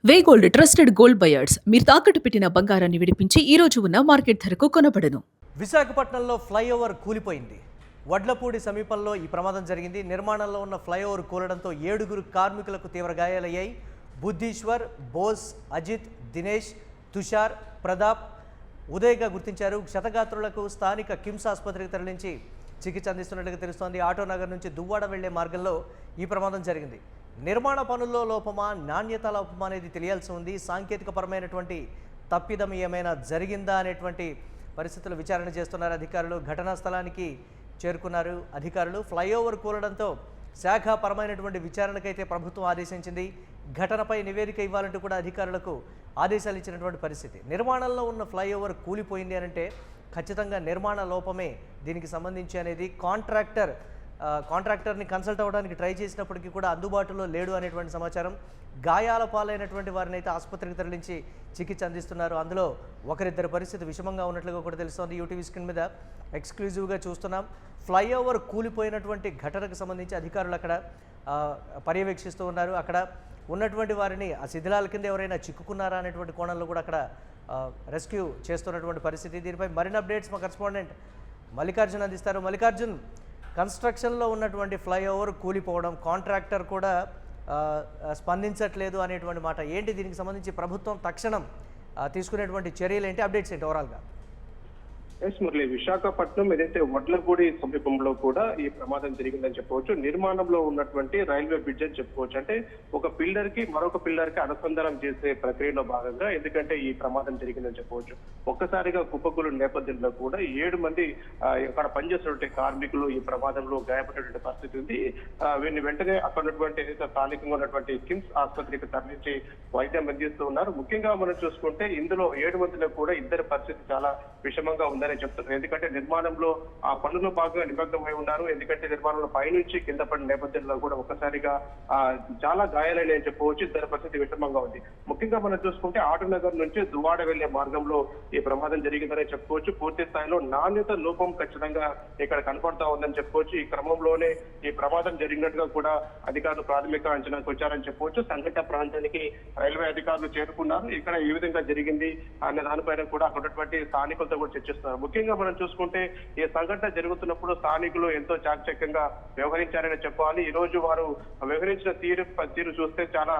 వే gold trusted gold buyers మీరు తాకట్టు పెట్టిన బంగారాన్ని విడిపించి ఈ రోజు ఉన్న మార్కెట్ ధరకు కొనబడను. విశాఖపట్నంలో ఫ్లైఓవర్ కూలిపోయింది. వడ్లపూడి సమీపంలో ఈ ప్రమాదం జరిగింది. నిర్మాణంలో ఉన్న ఫ్లైఓవర్ కూలడంతో 7 కార్మికులకు తీవ్ర గాయాలయ్యాయి. బుద్ధీశ్వర్, బోస్, అజిత్, దినేష్, తుషార్, ప్రతాప్, ఉదయ్గా గుర్తించారు. క్షతగాత్రులకు స్థానిక కిమ్స్ ఆసుపత్రికి తరలించి చికిత్స అందిస్తున్నట్లుగా తెలుస్తోంది. ఆటోనగర్ నుంచి దువ్వాడ వెళ్లే మార్గంలో ఈ ప్రమాదం జరిగింది. నిర్మాణ పనుల్లో లోపమా, నాణ్యత లోపమా అనేది తెలియాల్సి ఉంది. సాంకేతికపరమైనటువంటి తప్పిదం ఏమైనా జరిగిందా అనేటువంటి పరిస్థితులు విచారణ చేస్తున్నారు అధికారులు. ఘటనా స్థలానికి చేరుకున్నారు అధికారులు. ఫ్లైఓవర్ కూలడంతో శాఖాపరమైనటువంటి విచారణకైతే ప్రభుత్వం ఆదేశించింది. ఘటనపై నివేదిక ఇవ్వాలంటూ కూడా అధికారులకు ఆదేశాలు ఇచ్చినటువంటి పరిస్థితి. నిర్మాణంలో ఉన్న ఫ్లైఓవర్ కూలిపోయింది అనంటే ఖచ్చితంగా నిర్మాణ లోపమే దీనికి సంబంధించి అనేది కాంట్రాక్టర్ని కన్సల్ట్ అవ్వడానికి ట్రై చేసినప్పటికీ కూడా అందుబాటులో లేడు అనేటువంటి సమాచారం. గాయాల పాలైనటువంటి వారిని అయితే ఆసుపత్రికి తరలించి చికిత్స అందిస్తున్నారు. అందులో ఒకరిద్దరి పరిస్థితి విషమంగా ఉన్నట్లుగా కూడా తెలుస్తోంది. యూటీవీ స్క్రీన్ మీద ఎక్స్క్లూజివ్గా చూస్తున్నాం. ఫ్లైఓవర్ కూలిపోయినటువంటి ఘటనకు సంబంధించి అధికారులు అక్కడ పర్యవేక్షిస్తూ ఉన్నారు. అక్కడ ఉన్నటువంటి వారిని ఆ శిథిలాల కింద ఎవరైనా చిక్కుకున్నారా అనేటువంటి కోణంలో కూడా అక్కడ రెస్క్యూ చేస్తున్నటువంటి పరిస్థితి. దీనిపై మరిన్ని అప్డేట్స్ మా కరెస్పాండెంట్ మల్లికార్జున్ అందిస్తారు. మల్లికార్జున్, కన్స్ట్రక్షన్లో ఉన్నటువంటి ఫ్లైఓవర్ కూలిపోవడం, కాంట్రాక్టర్ కూడా స్పందించట్లేదు అనేటువంటి మాట ఏంటి? దీనికి సంబంధించి ప్రభుత్వం తక్షణం తీసుకునేటువంటి చర్యలు ఏంటి? అప్డేట్స్ ఏంటి ఓవరాల్గా? ఎస్ మురళి, విశాఖపట్నం ఏదైతే వడ్లపూడి సమీపంలో కూడా ఈ ప్రమాదం జరిగిందని చెప్పవచ్చు. నిర్మాణంలో ఉన్నటువంటి రైల్వే బ్రిడ్జ్ అని చెప్పుకోవచ్చు. అంటే ఒక పిల్లర్ కి మరొక పిల్లర్ కి అనుసంధానం చేసే ప్రక్రియలో భాగంగా ఎందుకంటే ఈ ప్రమాదం జరిగిందని చెప్పవచ్చు. ఒక్కసారిగా కుప్పకూలు నేపథ్యంలో కూడా 7 మంది అక్కడ పనిచేసినటువంటి కార్మికులు ఈ ప్రమాదంలో గాయపడినటువంటి పరిస్థితి ఉంది. వీరిని వెంటనే అక్కడ ఉన్నటువంటి ఏదైతే స్థానికంగా ఉన్నటువంటి కిమ్స్ ఆసుపత్రికి తరలించి వైద్యం అందిస్తూ ఉన్నారు. ముఖ్యంగా మనం చూసుకుంటే ఇందులో 7 మందిలో కూడా ఇద్దరి పరిస్థితి చాలా విషమంగా ఉందని చెప్తున్నారు. ఎందుకంటే నిర్మాణంలో ఆ పనుల్లో భాగంగా నిమగ్నమై ఉన్నారు. ఎందుకంటే నిర్మాణంలో పైనుంచి కింద పడిన నేపథ్యంలో కూడా ఒక్కసారిగా చాలా గాయాలని చెప్పవచ్చు. ఇద్దరి పరిస్థితి విషమంగా ఉంది. ముఖ్యంగా మనం చూసుకుంటే ఆటోనగర్ నుంచి దువాడ వెళ్లే మార్గంలో ఈ ప్రమాదం జరిగిందని చెప్పుకోవచ్చు. పూర్తి స్థాయిలో నాణ్యత లోపం ఖచ్చితంగా ఇక్కడ కనపడతా ఉందని చెప్పుకోవచ్చు. ఈ క్రమంలోనే ఈ ప్రమాదం జరిగినట్టుగా కూడా అధికారులు ప్రాథమిక అంచనాకు వచ్చారని చెప్పవచ్చు. సంఘటన ప్రాంతానికి రైల్వే అధికారులు చేరుకున్నారు. ఇక్కడ ఏ విధంగా జరిగింది అనే దానిపైన కూడా అక్కడ ఉన్నటువంటి స్థానికులతో కూడా చర్చిస్తున్నారు. ముఖ్యంగా మనం చూసుకుంటే ఈ సంఘటన జరుగుతున్నప్పుడు స్థానికులు ఎంతో చాకచక్యంగా వ్యవహరించారని చెప్పాలి. ఈ రోజు వారు వ్యవహరించిన తీరు చూస్తే చాలా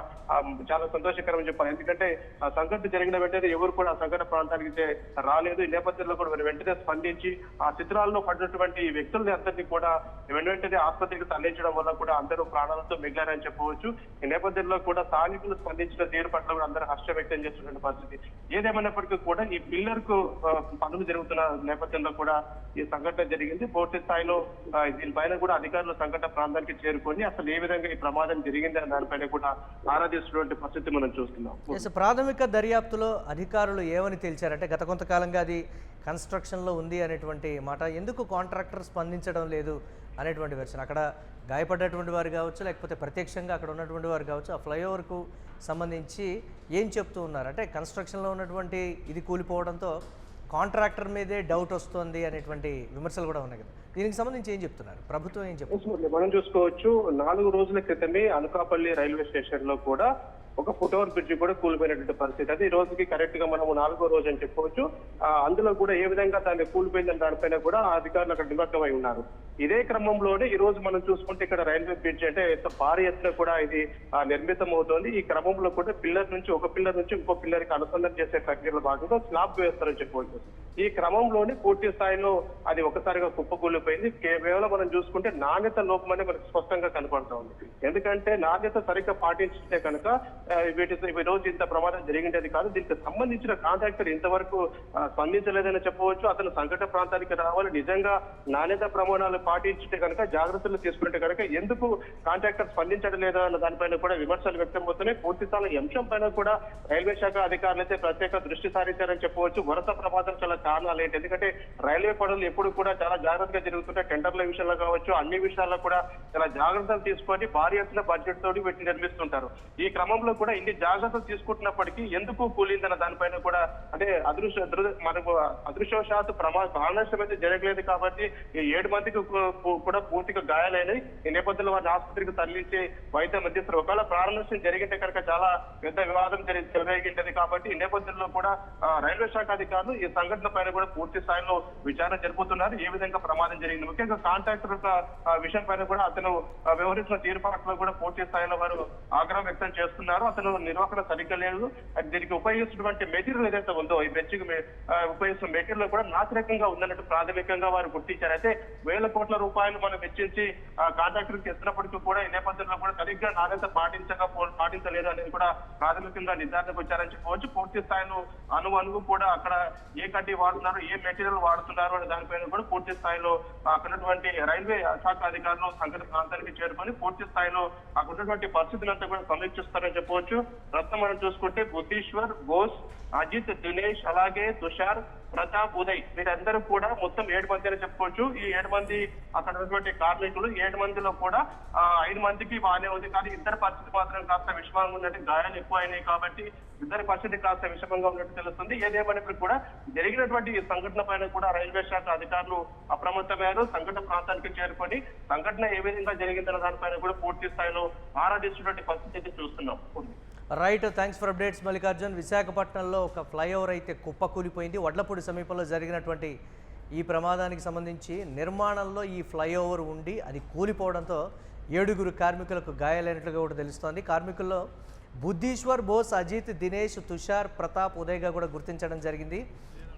సంతోషకరం చెప్పాలి. ఎందుకంటే ఆ సంఘటన జరిగిన వెంటనే ఎవరు కూడా ఆ సంఘటన ప్రాంతానికి రాలేదు. ఈ నేపథ్యంలో కూడా వెంటనే స్పందించి ఆ చిత్రాల్లో పడినటువంటి వ్యక్తులని అందరినీ కూడా వెంటనే ఆసుపత్రికి తరలించడం వల్ల కూడా అందరూ ప్రాణాలతో మిగిలారని చెప్పవచ్చు. ఈ నేపథ్యంలో కూడా స్థానికులు స్పందించిన తీరు పట్ల కూడా అందరూ హర్షం వ్యక్తం చేస్తున్న పరిస్థితి. ఏదేమైనప్పటికీ కూడా ఈ పిల్లర్ కు పనులు జరుగుతున్న నేపథ్యంలో కూడా ఈ సంఘటన జరిగింది. పూర్తి స్థాయిలో దీనిపైన కూడా అధికారులు సంఘటన ప్రాంతానికి చేరుకొని అసలు ఏ విధంగా ఈ ప్రమాదం జరిగింది అనే దానిపైన కూడా ఆరాధిస్తున్నటువంటి పరిస్థితి మనం చూస్తున్నాం. ప్రాథమిక దర్యాప్తులో అధికారులు ఏమని తేల్చారంటే గత కొంతకాలంగా అది కన్స్ట్రక్షన్లో ఉంది అనేటువంటి మాట. ఎందుకు కాంట్రాక్టర్ స్పందించడం లేదు అనేటువంటి వెర్షన్. అక్కడ గాయపడ్డటువంటి వారు కావచ్చు, లేకపోతే ప్రత్యక్షంగా అక్కడ ఉన్నటువంటి వారు కావచ్చు, ఆ ఫ్లైఓవర్కు సంబంధించి ఏం చెప్తూ ఉన్నారు అంటే కన్స్ట్రక్షన్లో ఉన్నటువంటి ఇది కూలిపోవడంతో కాంట్రాక్టర్ మీదే డౌట్ వస్తుంది అనేటువంటి విమర్శలు కూడా ఉన్నాయి కదా. దీనికి సంబంధించి ఏం చెప్తున్నారు? ప్రభుత్వం ఏం చెప్తుంది? మనం చూసుకోవచ్చు 4 రోజుల క్రితమే అనకాపల్లి రైల్వే స్టేషన్ లో కూడా ఒక ఫుట్ఓవర్ బ్రిడ్జ్ కూడా కూలిపోయినటువంటి పరిస్థితి. అది ఈ రోజుకి కరెక్ట్ గా మనము 4వ రోజు అని చెప్పవచ్చు. అందులో కూడా ఏ విధంగా దాన్ని కూలిపోయిందని దానిపైన కూడా అధికారులు అక్కడ నిమగ్నమై ఉన్నారు. ఇదే క్రమంలోనే ఈ రోజు మనం చూసుకుంటే ఇక్కడ రైల్వే బ్రిడ్జ్ అంటే భారీ ఎత్తున కూడా ఇది నిర్మితం అవుతోంది. ఈ క్రమంలో కూడా ఒక పిల్లర్ నుంచి ఇంకో పిల్లర్ కి అనుసంధానం చేసే ప్రక్రియలో భాగంగా స్లాబ్ వేస్తారని చెప్పవచ్చు. ఈ క్రమంలోనే పూర్తి స్థాయిలో అది ఒకసారిగా కుప్పకూలిపోయింది. కేవలం మనం చూసుకుంటే నాణ్యత లోపం అనేది మనకు స్పష్టంగా కనపడతా ఉంది. ఎందుకంటే నాణ్యత సరిగ్గా పాటించితే కనుక ఈ రోజు ఇంత ప్రమాదం జరిగింది కాదు. దీనికి సంబంధించిన కాంట్రాక్టర్ ఇంతవరకు స్పందించలేదని చెప్పవచ్చు. అతను సంఘటన ప్రాంతానికి రావాలి, నిజంగా నాణ్యత ప్రమాణాలు పాటించితే కనుక జాగ్రత్తలు తీసుకుంటే కనుక ఎందుకు కాంట్రాక్టర్ స్పందించడం లేదా అన్న దానిపైన కూడా విమర్శలు వ్యక్తమవుతున్నాయి. పూర్తి స్థాయి అంశం పైన కూడా రైల్వే శాఖ అధికారులు అయితే ప్రత్యేక దృష్టి సారించారని చెప్పవచ్చు. వరుస ప్రమాదం చాలా కారణాలు ఏంటి? ఎందుకంటే రైల్వే పనులు ఎప్పుడు కూడా చాలా జాగ్రత్తగా జరుగుతుంటాయి. టెండర్ల విషయంలో కావచ్చు, అన్ని విషయాల్లో కూడా చాలా జాగ్రత్తలు తీసుకొని భారీ ఎత్తున బడ్జెట్ తోటి పెట్టి నిర్మిస్తుంటారు. ఈ క్రమంలో కూడా ఇన్ని జాగ్రత్తలు తీసుకుంటున్నప్పటికీ ఎందుకు కూలిందన్న దానిపైన కూడా అంటే మనకు అదృష్టవశాత్తు ప్రాణనష్టం అయితే జరగలేదు కాబట్టి ఈ 7 మందికి కూడా పూర్తిగా గాయాలైనవి. ఈ నేపథ్యంలో వారిని ఆసుపత్రికి తరలించి వైద్యం అందిస్తారు. ఒకవేళ ప్రాణనష్టం జరిగితే కనుక చాలా పెద్ద వివాదం చెలరేగింటది కాబట్టి ఈ నేపథ్యంలో కూడా రైల్వే శాఖ అధికారులు ఈ సంఘటన పైన కూడా పూర్తి స్థాయిలో విచారణ జరుపుతున్నారు. ఏ విధంగా ప్రమాదం జరిగింది, ముఖ్యంగా కాంట్రాక్టర్ విషయం పైన కూడా అతను వ్యవహరిస్తున్న తీరు పట్ల కూడా పూర్తి స్థాయిలో వారు ఆగ్రహం వ్యక్తం చేస్తున్నారు. అతను నిర్వహణ సరిగ్గా లేదు. దీనికి ఉపయోగిస్తున్నటువంటి మెటీరియల్ ఏదైతే ఉందో ఈ బ్రిడ్జికి ఉపయోగిస్తున్న మెటీరియల్ కూడా నాసిరకంగా ఉందన్నట్టు ప్రాథమికంగా వారు గుర్తించారు. అయితే వేల కోట్ల రూపాయలు మనం వెచ్చించి కాంట్రాక్టర్ కి ఇస్తున్నప్పటికీ కూడా ఈ నేపథ్యంలో కూడా సరిగ్గా నాణ్యత పాటించలేదు అనేది కూడా ప్రాథమికంగా నిర్ధారణకు వచ్చారని చెప్పవచ్చు. పూర్తి స్థాయిలో అణువు కూడా అక్కడ ఏ కడ్డీ వాడుతున్నారు, ఏ మెటీరియల్ వాడుతున్నారు అనే దానిపైన కూడా పూర్తి స్థాయిలో అక్కడ ఉన్నటువంటి రైల్వే శాఖ అధికారులు సంఘటన ప్రాంతానికి చేరుకొని పూర్తి స్థాయిలో అక్కడ ఉన్నటువంటి పరిస్థితులంతా కూడా సమీక్షిస్తారని చెప్పవచ్చు. ప్రస్తుతం మనం చూసుకుంటే బుద్ధీశ్వర్, బోస్, అజిత్, దినేష్, అలాగే తుషార్, ప్రతాప్, ఉదయ్ వీరందరూ కూడా మొత్తం 7 మంది అని చెప్పుకోవచ్చు. ఈ 7 మంది అక్కడ ఉన్నటువంటి కార్మికులు. 7 మందిలో కూడా 5 మందికి బాగానే ఉంది, కానీ ఇద్దరు పరిస్థితి మాత్రం కాస్త విషమంగా ఉన్నట్టు, గాయాలు ఎక్కువ అయినాయి కాబట్టి ఇద్దరి పరిస్థితి కాస్త విషమంగా ఉన్నట్టు తెలుస్తుంది. ఏదేమైనప్పటికీ కూడా జరిగినటువంటి ఈ సంఘటన పైన కూడా రైల్వే శాఖ అధికారులు అప్రమత్తమయ్యారు. సంఘటన ప్రాంతానికి చేరుకొని సంఘటన ఏ విధంగా జరిగిందన్న దానిపైన కూడా పూర్తి స్థాయిలో ఆరాధిస్తున్నటువంటి పరిస్థితి చూస్తున్నాం. Right, thanks for updates Mallikarjun. విశాఖపట్నంలో ఒక ఫ్లైఓవర్ అయితే కుప్పకూలిపోయింది. వడ్లపూడి సమీపంలో జరిగినటువంటి ఈ ప్రమాదానికి సంబంధించి నిర్మాణంలో ఈ ఫ్లైఓవర్ ఉండి అది కూలిపోవడంతో 7 కార్మికులకు గాయాలైనట్లుగా కూడా తెలుస్తోంది. కార్మికుల్లో బుద్ధీశ్వర్, బోస్, అజిత్, దినేష్, తుషార్, ప్రతాప్, ఉదయ్గా కూడా గుర్తించడం జరిగింది.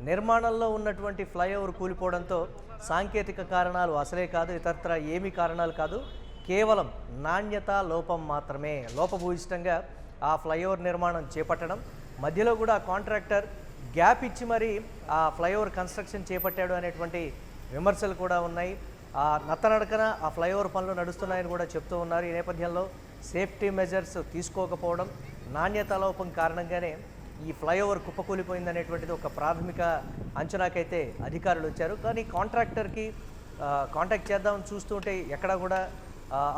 నిర్మాణంలో ఉన్నటువంటి ఫ్లైఓవర్ కూలిపోవడంతో సాంకేతిక కారణాలు అసలే కాదు, ఇతరత్ర ఏమీ కారణాలు కాదు, కేవలం నాణ్యత లోపం మాత్రమే. లోపభూయిష్టంగా ఆ ఫ్లైఓవర్ నిర్మాణం చేపట్టడం, మధ్యలో కూడా కాంట్రాక్టర్ గ్యాప్ ఇచ్చి మరి ఆ ఫ్లైఓవర్ కన్స్ట్రక్షన్ చేపట్టాడు అనేటువంటి విమర్శలు కూడా ఉన్నాయి. ఆ నత్తనడకన ఆ ఫ్లైఓవర్ పనులు నడుస్తున్నాయని కూడా చెప్తూ ఉన్నారు. ఈ నేపథ్యంలో సేఫ్టీ మెజర్స్ తీసుకోకపోవడం, నాణ్యత లోపం కారణంగానే ఈ ఫ్లైఓవర్ కుప్పకూలిపోయింది అనేటువంటిది ఒక ప్రాథమిక అంచనాకైతే అధికారులు వచ్చారు. కానీ కాంట్రాక్టర్కి కాంటాక్ట్ చేద్దామని చూస్తుంటే ఎక్కడా కూడా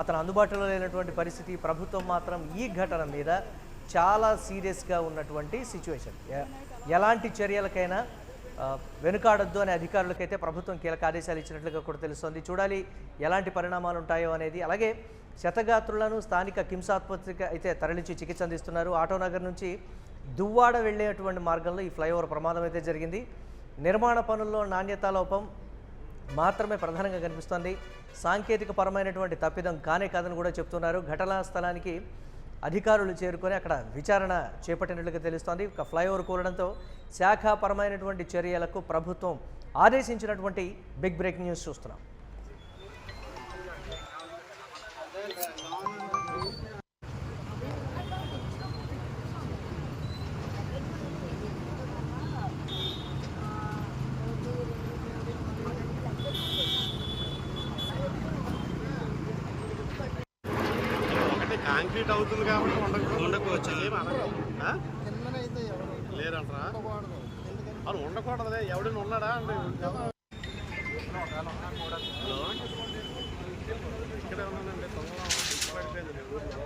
అతను అందుబాటులో లేనటువంటి పరిస్థితి. ప్రభుత్వం మాత్రం ఈ ఘటన మీద చాలా సీరియస్గా ఉన్నటువంటి సిచ్యువేషన్. ఎలాంటి చర్యలకైనా వెనుకాడొద్దు అనే అధికారులకైతే ప్రభుత్వం కీలక ఆదేశాలు ఇచ్చినట్లుగా కూడా తెలుస్తోంది. చూడాలి ఎలాంటి పరిణామాలు ఉంటాయో అనేది. అలాగే శతగాత్రులను స్థానిక కిమ్స్ ఆసుపత్రికి అయితే తరలించి చికిత్స అందిస్తున్నారు. ఆటోనగర్ నుంచి దువ్వాడ వెళ్ళేటువంటి మార్గంలో ఈ ఫ్లైఓవర్ ప్రమాదం అయితే జరిగింది. నిర్మాణ పనుల్లో నాణ్యతా లోపం మాత్రమే ప్రధానంగా కనిపిస్తోంది. సాంకేతిక పరమైనటువంటి తప్పిదం కానే కాదని కూడా చెప్తున్నారు. ఘటనా స్థలానికి అధికారులు చేరుకొని అక్కడ విచారణ చేపట్టినట్లుగా తెలుస్తోంది. ఒక ఫ్లైఓవర్ కూలడంతో శాఖాపరమైనటువంటి చర్యలకు ప్రభుత్వం ఆదేశించినటువంటి బిగ్ బ్రేకింగ్ న్యూస్ చూస్తున్నాం. కాంక్రీట్ అవుతుంది కాబట్టి ఉండకపోవచ్చు లేరంటారా? వాళ్ళు ఉండకూడదులే. ఎవడైనా ఉన్నాడా అంటే ఇక్కడే ఉన్నానండి. తొందరగా పడిపోయింది ఊళ్ళో.